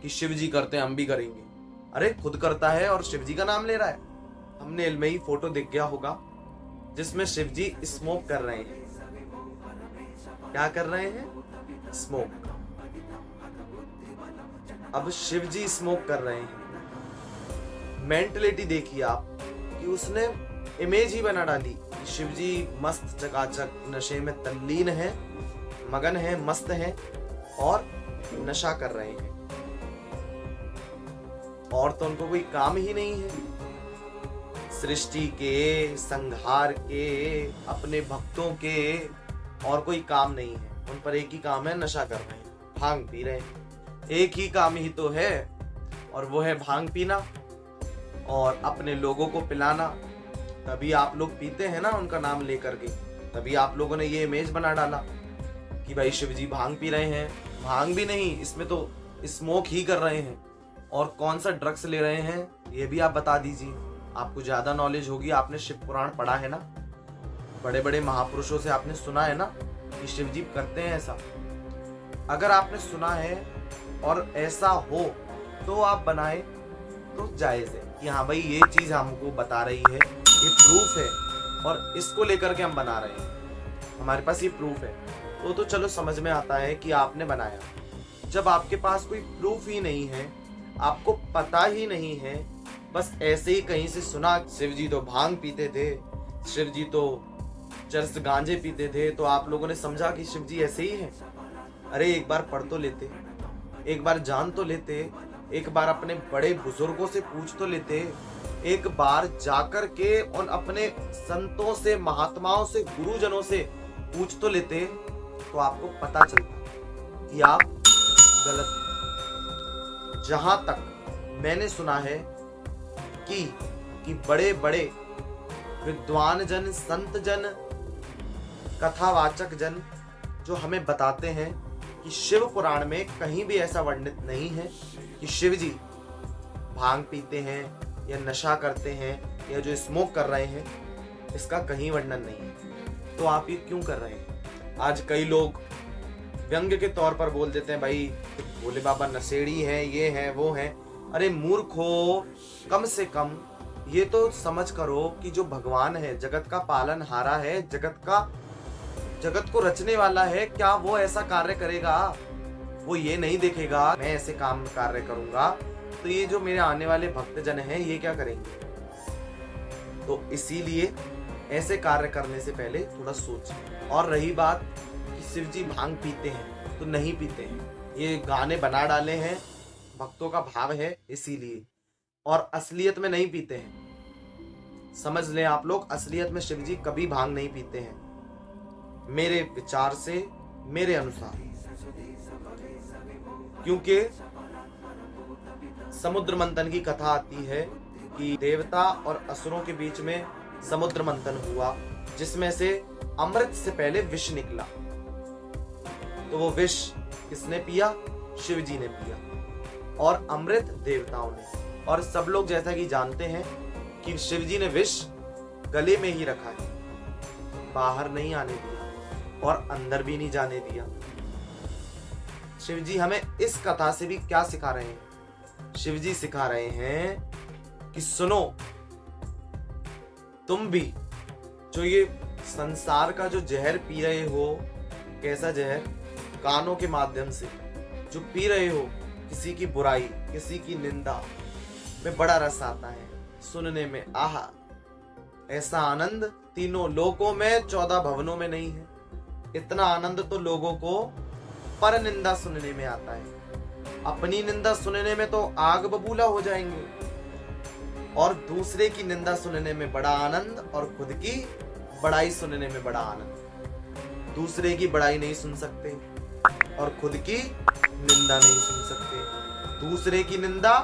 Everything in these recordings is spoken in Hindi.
कि शिव जी करते हैं हम भी करेंगे। अरे खुद करता है और शिव जी का नाम ले रहा है। हमने इल्मे ही फोटो दिख गया होगा जिसमें शिव जी स्मोक कर रहे हैं। क्या कर रहे हैं? स्मोक। अब शिव जी स्मोक कर रहे हैं। मेंटलिटी देखिए आप कि उसने इमेज ही बना डाली कि शिव जी मस्त चकाचक नशे में तल्लीन है, मगन है, मस्त है और नशा कर रहे हैं। और तो उनको कोई काम ही नहीं है। सृष्टि के, संहार के, अपने भक्तों के और कोई काम नहीं है। उन पर एक ही काम है, नशा कर रहे हैं, भांग पी रहे हैं। एक ही काम ही तो है और वो है भांग पीना और अपने लोगों को पिलाना। तभी आप लोग पीते हैं ना उनका नाम लेकर के। तभी आप लोगों ने ये इमेज बना डाला कि भाई शिव जी भांग पी रहे हैं। भांग भी नहीं, इसमें तो स्मोक ही कर रहे हैं। और कौन सा ड्रग्स ले रहे हैं ये भी आप बता दीजिए। आपको ज्यादा नॉलेज होगी, आपने शिव पुराण पढ़ा है ना, बड़े बड़े महापुरुषों से आपने सुना है ना कि शिव जी करते हैं ऐसा। अगर आपने सुना है और ऐसा हो तो आप बनाए तो जायज है कि हाँ भाई ये चीज हमको बता रही है, ये प्रूफ है और इसको लेकर के हम बना रहे हैं, हमारे पास ये प्रूफ है, तो चलो समझ में आता है कि आपने बनाया। जब आपके पास कोई प्रूफ ही नहीं है, आपको पता ही नहीं है, बस ऐसे ही कहीं से सुना शिव जी तो भांग पीते थे, शिव जी तो चरस गांजे पीते थे, तो आप लोगों ने समझा कि शिव जी ऐसे ही हैं। अरे एक बार पढ़ तो लेते, एक बार जान तो लेते, एक बार अपने बड़े बुजुर्गों से पूछ तो लेते, एक बार जाकर के उन अपने संतों से, महात्माओं से, गुरुजनों से पूछ तो लेते, तो आपको पता चलता कि आप गलत। जहां तक मैंने सुना है कि बड़े बड़े विद्वान जन, संत जन, कथावाचक जन जो हमें बताते हैं कि शिव पुराण में कहीं भी ऐसा वर्णित नहीं है कि शिव जी भांग पीते हैं या नशा करते हैं या जो स्मोक कर रहे हैं, इसका कहीं वर्णन नहीं है। तो आप ये क्यों कर रहे हैं? आज कई लोग व्यंग्य के तौर पर बोल देते हैं भाई भोले बाबा नशेड़ी हैं, ये हैं, वो हैं। अरे मूर्खो, कम से कम ये तो समझ करो कि जो भगवान है, जगत का पालनहारा है, जगत को रचने वाला है, क्या वो ऐसा कार्य करेगा? वो ये नहीं देखेगा मैं ऐसे काम कार्य करूंगा तो ये जो मेरे आने वाले भक्तजन हैं ये क्या करेंगे? तो इसीलिए ऐसे कार्य करने से पहले थोड़ा सोच। और रही बात कि शिव जी भांग पीते हैं, तो नहीं पीते हैं, ये गाने बना डाले हैं, भक्तों का भाव है इसीलिए, और असलियत में नहीं पीते हैं। समझ लें आप लोग, असलियत में शिव जी कभी भांग नहीं पीते हैं, मेरे विचार से, मेरे अनुसार। क्योंकि समुद्र मंथन की कथा आती है कि देवता और असुरों के बीच में समुद्र मंथन हुआ, जिसमें से अमृत से पहले विष निकला। तो वो विष किसने पिया? शिव जी ने पिया, और अमृत देवताओं ने। और सब लोग जैसा कि जानते हैं कि शिव जी ने विष गले में ही रखा है, बाहर नहीं आने दिया और अंदर भी नहीं जाने दिया। शिव जी हमें इस कथा से भी क्या सिखा रहे हैं? शिव जी सिखा रहे हैं कि सुनो, तुम भी जो ये संसार का जो जहर पी रहे हो, कैसा जहर? कानों के माध्यम से जो पी रहे हो, किसी की बुराई, किसी की निंदा में बड़ा रस आता है सुनने में। आहा, ऐसा आनंद तीनों लोकों में, 14 भवनों में नहीं है। इतना आनंद तो लोगों को पर निंदा सुनने में आता है। अपनी निंदा सुनने में तो आग बबूला हो जाएंगे, और दूसरे की निंदा सुनने में बड़ा आनंद, और खुद की बड़ाई सुनने में बड़ा आनंद। दूसरे की बड़ाई नहीं सुन सकते और खुद की निंदा नहीं सुन सकते। दूसरे की निंदा,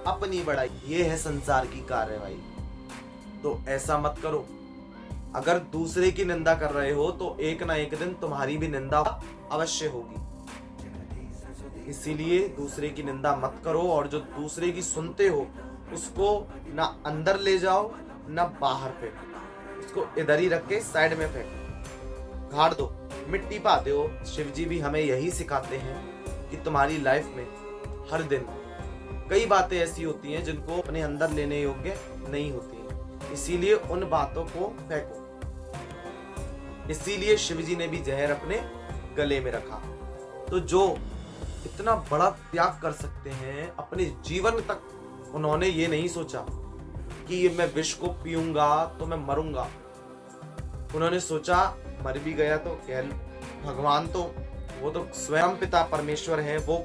अपनी बड़ाई, ये है संसार की कार्यवाही। तो ऐसा मत करो। अगर दूसरे की निंदा कर रहे हो तो एक ना एक दिन तुम्हारी भी निंदा अवश्य होगी। इसीलिए दूसरे की निंदा मत करो, और जो दूसरे की सुनते हो उसको ना अंदर ले जाओ ना बाहर फेंको, उसको इधर ही रख के साइड में फेंको, गाड़ दो, मिट्टी पा दो। शिव जी भी हमें यही सिखाते हैं कि तुम्हारी लाइफ में हर दिन कई बातें ऐसी होती हैं जिनको अपने अंदर लेने योग्य नहीं होती हैं, इसीलिए उन बातों को फेंको। इसीलिए शिवजी ने भी जहर अपने गले में रखा। तो जो इतना बड़ा त्याग कर सकते हैं, अपने जीवन तक उन्होंने ये नहीं सोचा कि मैं विष को पीऊंगा तो मैं मरूंगा। उन्होंने सोचा मर भी गया तो भगवान तो वो तो स्वयं पिता परमेश्वर है, वो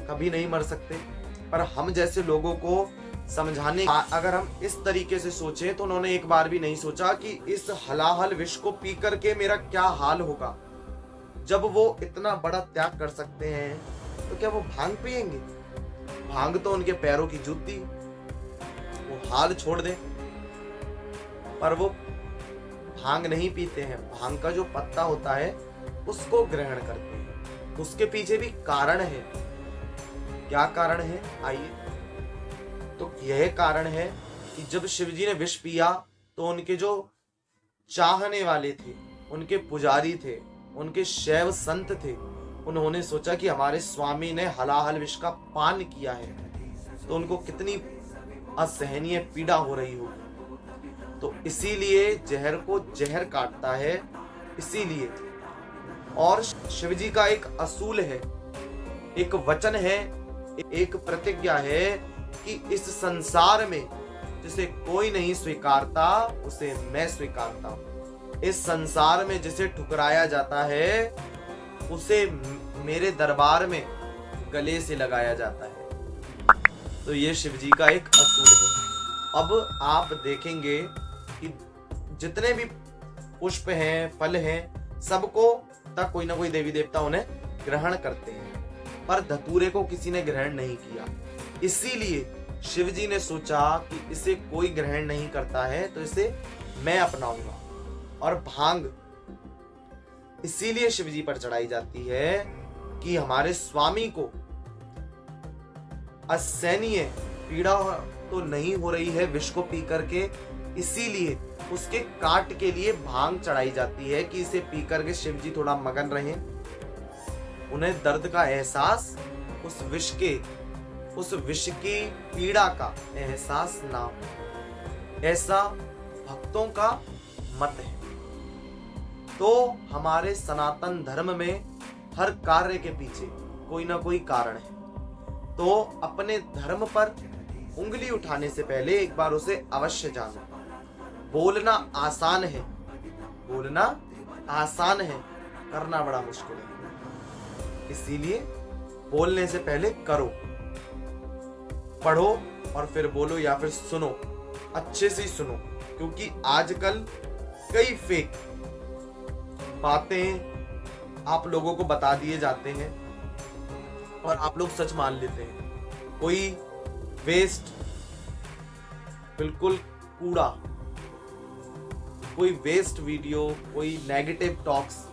कभी नहीं मर सकते। पर हम जैसे लोगों को समझाने, अगर हम इस तरीके से सोचें तो उन्होंने एक बार भी नहीं सोचा कि इस हलाहल विष को पी करके मेरा क्या हाल होगा। जब वो इतना बड़ा त्याग कर सकते हैं तो क्या वो भांग पिएंगे? भांग तो उनके पैरों की जूती, वो हाल छोड़ दें, पर वो भांग नहीं पीते हैं। भांग का जो पत्ता होता है उसको ग्रहण करते हैं। उसके पीछे भी कारण है। क्या कारण है? आइए। तो यह कारण है कि जब शिवजी ने विष पिया तो उनके जो चाहने वाले थे, उनके पुजारी थे, उनके शैव संत थे, उन्होंने सोचा कि हमारे स्वामी ने हलाहल विष का पान किया है तो उनको कितनी असहनीय पीड़ा हो रही होगी। तो इसीलिए जहर को जहर काटता है। इसीलिए, और शिवजी का एक असूल है, एक वचन है, एक प्रतिज्ञा है कि इस संसार में जिसे कोई नहीं स्वीकारता उसे मैं स्वीकारता हूं। इस संसार में जिसे ठुकराया जाता है उसे मेरे दरबार में गले से लगाया जाता है। तो ये शिवजी का एक असूल है। अब आप देखेंगे कि जितने भी पुष्प हैं, फल हैं, सबको तक कोई ना कोई देवी देवता उन्हें ग्रहण करते हैं, पर धतूरे को किसी ने ग्रहण नहीं किया। इसीलिए शिवजी ने सोचा कि इसे कोई ग्रहण नहीं करता है तो इसे मैं अपनाऊंगा। और भांग इसीलिए शिवजी पर चढ़ाई जाती है कि हमारे स्वामी को असहनीय पीड़ा तो नहीं हो रही है विष को पी करके, इसीलिए उसके काट के लिए भांग चढ़ाई जाती है कि इसे पी करके शिवजी थोड़ा मगन रहे, उन्हें दर्द का एहसास, उस विष की पीड़ा का एहसास ना हो। ऐसा भक्तों का मत है। तो हमारे सनातन धर्म में हर कार्य के पीछे कोई ना कोई कारण है। तो अपने धर्म पर उंगली उठाने से पहले एक बार उसे अवश्य जानो। बोलना आसान है, बोलना आसान है, करना बड़ा मुश्किल है। इसीलिए बोलने से पहले करो, पढ़ो और फिर बोलो, या फिर सुनो, अच्छे से सुनो, क्योंकि आजकल कई फेक बातें आप लोगों को बता दिए जाते हैं और आप लोग सच मान लेते हैं। कोई वेस्ट, बिल्कुल कूड़ा, कोई वेस्ट वीडियो, कोई नेगेटिव टॉक्स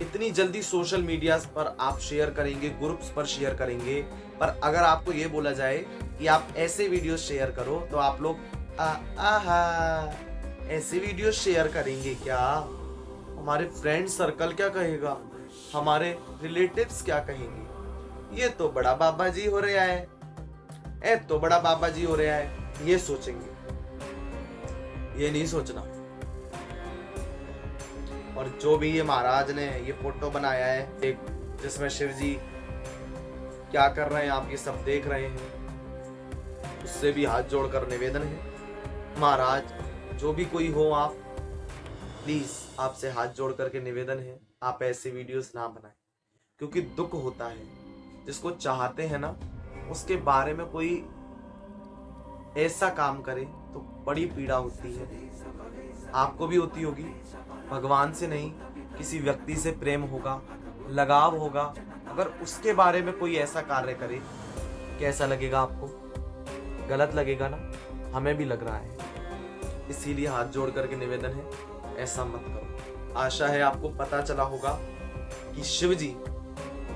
इतनी जल्दी सोशल मीडिया पर आप शेयर करेंगे, ग्रुप्स पर शेयर करेंगे, पर अगर आपको ये बोला जाए कि आप ऐसे वीडियो शेयर करो तो आप लोग ऐसे वीडियो शेयर करेंगे क्या? हमारे फ्रेंड सर्कल क्या कहेगा, हमारे रिलेटिव्स क्या कहेंगे, ये तो बड़ा बाबा जी हो रहा है, ए तो बड़ा बाबा जी हो रहा है, ये सोचेंगे। ये नहीं सोचना। और जो भी ये महाराज ने ये फोटो बनाया है, एक जिसमें शिव जी क्या कर रहे हैं आप ये सब देख रहे हैं, उससे भी हाथ जोड़कर निवेदन है, महाराज जो भी कोई हो आप, प्लीज आपसे हाथ जोड़ करके निवेदन है, आप ऐसे वीडियोस ना बनाएं, क्योंकि दुख होता है। जिसको चाहते हैं ना उसके बारे में कोई ऐसा काम करे तो बड़ी पीड़ा होती है। आपको भी होती होगी। भगवान से नहीं, किसी व्यक्ति से प्रेम होगा, लगाव होगा, अगर उसके बारे में कोई ऐसा कार्य करे, कैसा लगेगा आपको? गलत लगेगा ना? हमें भी लग रहा है। इसीलिए हाथ जोड़ करके निवेदन है, ऐसा मत करो। आशा है आपको पता चला होगा कि शिव जी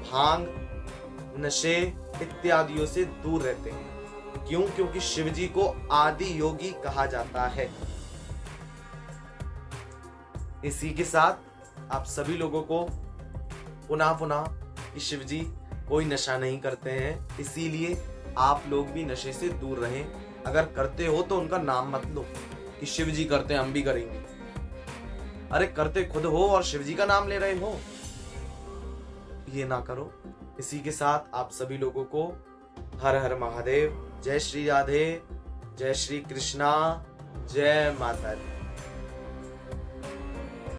भांग, नशे इत्यादियों से दूर रहते हैं। क्यों? क्योंकि शिव जी को आदि योगी कहा जाता है। इसी के साथ आप सभी लोगों को पुनः कि शिव जी कोई नशा नहीं करते हैं, इसीलिए आप लोग भी नशे से दूर रहें। अगर करते हो तो उनका नाम मत लो कि शिव जी करते हैं हम भी करेंगे। अरे करते खुद हो और शिव जी का नाम ले रहे हो, ये ना करो। इसी के साथ आप सभी लोगों को हर हर महादेव, जय श्री राधे, जय श्री कृष्णा, जय माता दी।